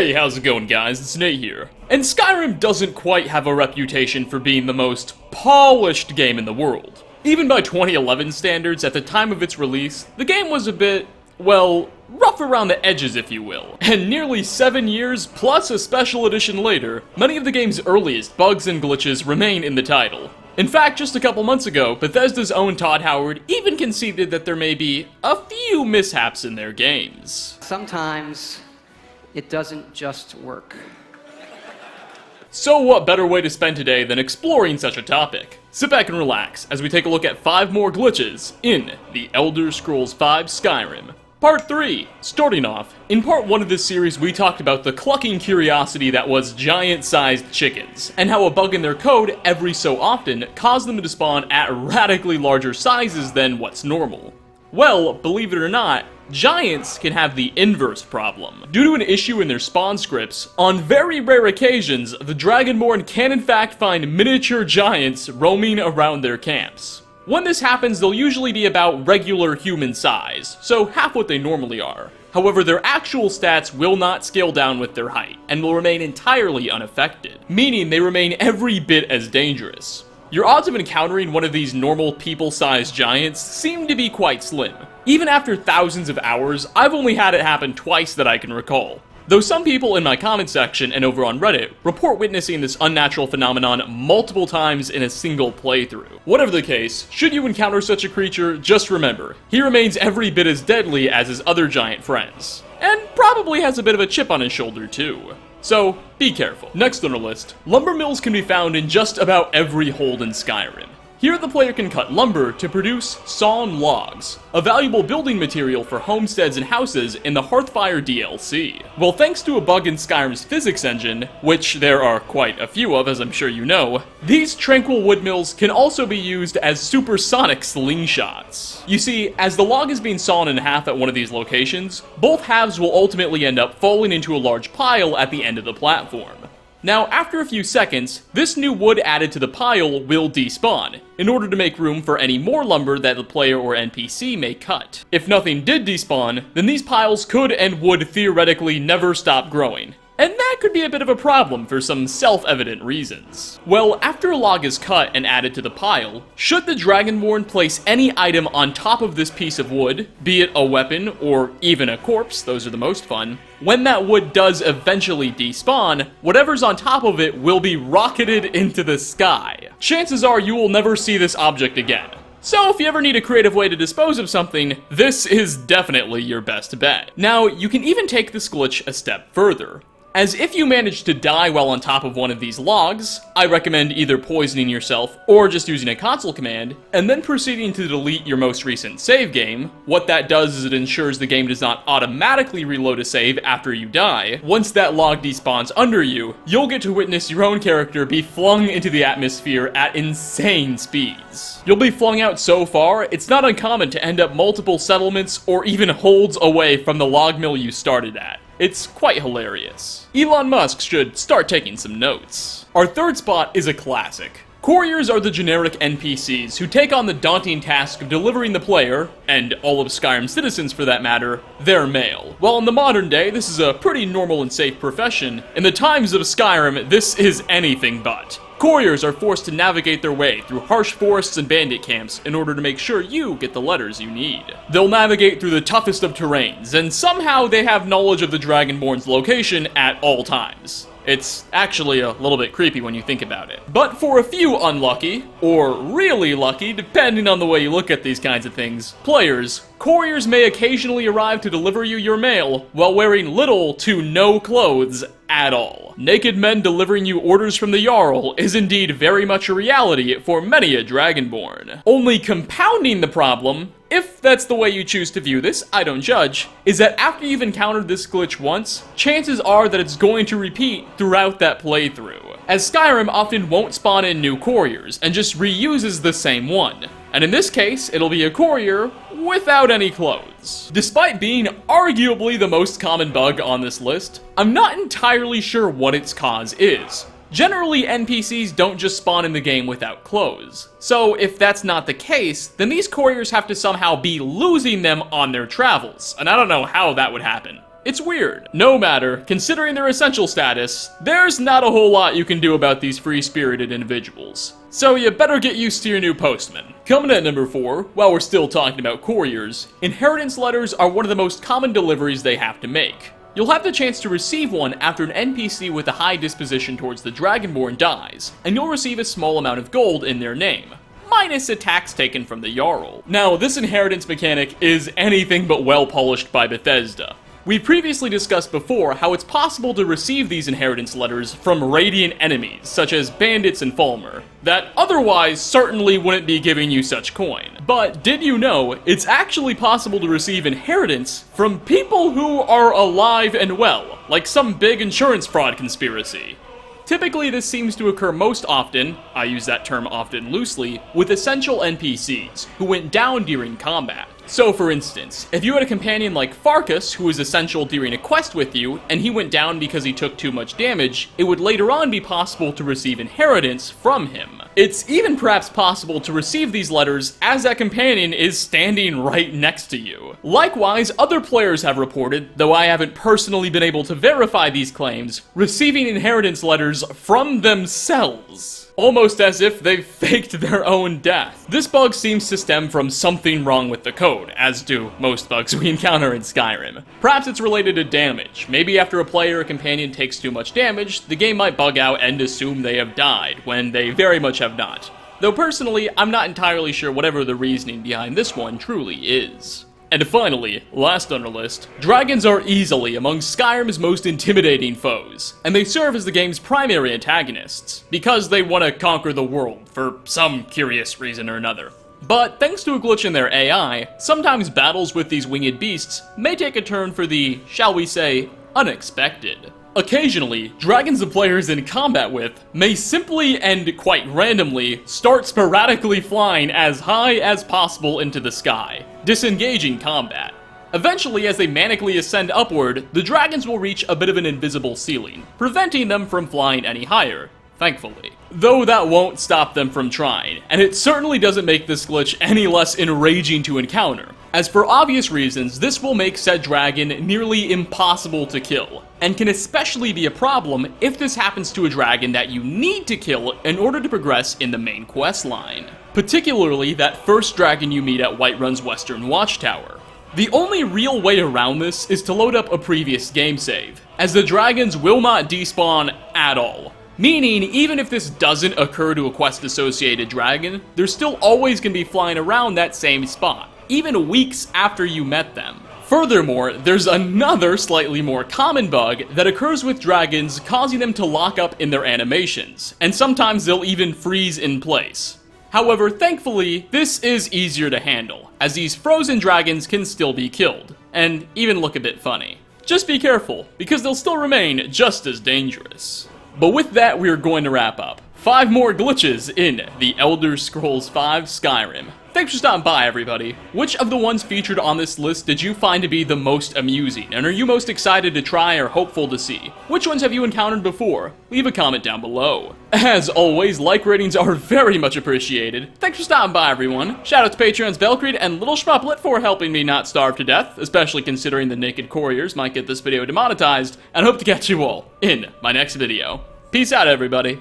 Hey, how's it going, guys? It's Nate here. And Skyrim doesn't quite have a reputation for being the most polished game in the world. Even by 2011 standards, at the time of its release, the game was a bit, well, rough around the edges, if you will. And nearly 7 years, plus a special edition later, many of the game's earliest bugs and glitches remain in the title. In fact, just a couple months ago, Bethesda's own Todd Howard even conceded that there may be a few mishaps in their games. Sometimes it doesn't just work. So what better way to spend today than exploring such a topic? Sit back and relax as we take a look at 5 more glitches in The Elder Scrolls V Skyrim. Part 3. Starting off, in part 1 of this series we talked about the clucking curiosity that was giant-sized chickens, and how a bug in their code every so often caused them to spawn at radically larger sizes than what's normal. Well, believe it or not, giants can have the inverse problem. Due to an issue in their spawn scripts, on very rare occasions, the Dragonborn can in fact find miniature giants roaming around their camps. When this happens, they'll usually be about regular human size, so half what they normally are. However, their actual stats will not scale down with their height, and will remain entirely unaffected, meaning they remain every bit as dangerous. Your odds of encountering one of these normal people-sized giants seem to be quite slim. Even after thousands of hours, I've only had it happen twice that I can recall. Though some people in my comment section and over on Reddit report witnessing this unnatural phenomenon multiple times in a single playthrough. Whatever the case, should you encounter such a creature, just remember, he remains every bit as deadly as his other giant friends. And probably has a bit of a chip on his shoulder too. So, be careful. Next on our list, lumber mills can be found in just about every hold in Skyrim. Here the player can cut lumber to produce sawn logs, a valuable building material for homesteads and houses in the Hearthfire DLC. Well, thanks to a bug in Skyrim's physics engine, which there are quite a few of as I'm sure you know, these tranquil wood mills can also be used as supersonic slingshots. You see, as the log is being sawn in half at one of these locations, both halves will ultimately end up falling into a large pile at the end of the platform. Now, after a few seconds, this new wood added to the pile will despawn, in order to make room for any more lumber that the player or NPC may cut. If nothing did despawn, then these piles could and would theoretically never stop growing. And that could be a bit of a problem for some self-evident reasons. Well, after a log is cut and added to the pile, should the Dragonborn place any item on top of this piece of wood, be it a weapon or even a corpse, those are the most fun, when that wood does eventually despawn, whatever's on top of it will be rocketed into the sky. Chances are you will never see this object again. So if you ever need a creative way to dispose of something, this is definitely your best bet. Now, you can even take this glitch a step further, as if you manage to die while on top of one of these logs, I recommend either poisoning yourself or just using a console command, and then proceeding to delete your most recent save game. What that does is it ensures the game does not automatically reload a save after you die. Once that log despawns under you, you'll get to witness your own character be flung into the atmosphere at insane speeds. You'll be flung out so far, it's not uncommon to end up multiple settlements or even holds away from the log mill you started at. It's quite hilarious. Elon Musk should start taking some notes. Our third spot is a classic. Couriers are the generic NPCs who take on the daunting task of delivering the player, and all of Skyrim's citizens for that matter, their mail. While in the modern day, this is a pretty normal and safe profession, in the times of Skyrim, this is anything but. Couriers are forced to navigate their way through harsh forests and bandit camps in order to make sure you get the letters you need. They'll navigate through the toughest of terrains, and somehow they have knowledge of the Dragonborn's location at all times. It's actually a little bit creepy when you think about it. But for a few unlucky, or really lucky, depending on the way you look at these kinds of things, players, couriers may occasionally arrive to deliver you your mail while wearing little to no clothes at all. Naked men delivering you orders from the Jarl is indeed very much a reality for many a Dragonborn. Only compounding the problem, if that's the way you choose to view this, I don't judge, is that after you've encountered this glitch once, chances are that it's going to repeat throughout that playthrough, as Skyrim often won't spawn in new couriers and just reuses the same one. And in this case, it'll be a courier without any clothes. Despite being arguably the most common bug on this list, I'm not entirely sure what its cause is. Generally, NPCs don't just spawn in the game without clothes. So if that's not the case, then these couriers have to somehow be losing them on their travels, and I don't know how that would happen. It's weird. No matter, considering their essential status, there's not a whole lot you can do about these free-spirited individuals. So you better get used to your new postman. Coming at number 4, while we're still talking about couriers, inheritance letters are one of the most common deliveries they have to make. You'll have the chance to receive one after an NPC with a high disposition towards the Dragonborn dies, and you'll receive a small amount of gold in their name, minus a tax taken from the Jarl. Now, this inheritance mechanic is anything but well polished by Bethesda. We previously discussed before how it's possible to receive these inheritance letters from radiant enemies, such as bandits and Falmer, that otherwise certainly wouldn't be giving you such coin. But did you know, it's actually possible to receive inheritance from people who are alive and well, like some big insurance fraud conspiracy. Typically, this seems to occur most often, I use that term often loosely, with essential NPCs, who went down during combat. So for instance, if you had a companion like Farkas, who was essential during a quest with you, and he went down because he took too much damage, it would later on be possible to receive inheritance from him. It's even perhaps possible to receive these letters as that companion is standing right next to you. Likewise, other players have reported, though I haven't personally been able to verify these claims, receiving inheritance letters from themselves. Almost as if they've faked their own death. This bug seems to stem from something wrong with the code, as do most bugs we encounter in Skyrim. Perhaps it's related to damage. Maybe after a player or companion takes too much damage, the game might bug out and assume they have died, when they very much have not. Though personally, I'm not entirely sure whatever the reasoning behind this one truly is. And finally, last on our list, dragons are easily among Skyrim's most intimidating foes, and they serve as the game's primary antagonists, because they want to conquer the world for some curious reason or another. But thanks to a glitch in their AI, sometimes battles with these winged beasts may take a turn for the, shall we say, unexpected. Occasionally, dragons the players in combat with may simply and quite randomly start sporadically flying as high as possible into the sky, disengaging combat. Eventually, as they manically ascend upward, the dragons will reach a bit of an invisible ceiling, preventing them from flying any higher, thankfully. Though that won't stop them from trying, and it certainly doesn't make this glitch any less enraging to encounter, as for obvious reasons, this will make said dragon nearly impossible to kill, and can especially be a problem if this happens to a dragon that you need to kill in order to progress in the main quest line. Particularly that first dragon you meet at Whiterun's Western Watchtower. The only real way around this is to load up a previous game save, as the dragons will not despawn at all. Meaning, even if this doesn't occur to a quest-associated dragon, they're still always going to be flying around that same spot, even weeks after you met them. Furthermore, there's another slightly more common bug that occurs with dragons, causing them to lock up in their animations, and sometimes they'll even freeze in place. However, thankfully, this is easier to handle, as these frozen dragons can still be killed, and even look a bit funny. Just be careful, because they'll still remain just as dangerous. But with that, we are going to wrap up. 5 more glitches in The Elder Scrolls V Skyrim. Thanks for stopping by, everybody. Which of the ones featured on this list did you find to be the most amusing, and are you most excited to try or hopeful to see? Which ones have you encountered before? Leave a comment down below. As always, like ratings are very much appreciated. Thanks for stopping by, everyone. Shout out to Patreons Velcreed and Little Schmupplet for helping me not starve to death, especially considering the naked couriers might get this video demonetized, and hope to catch you all in my next video. Peace out, everybody.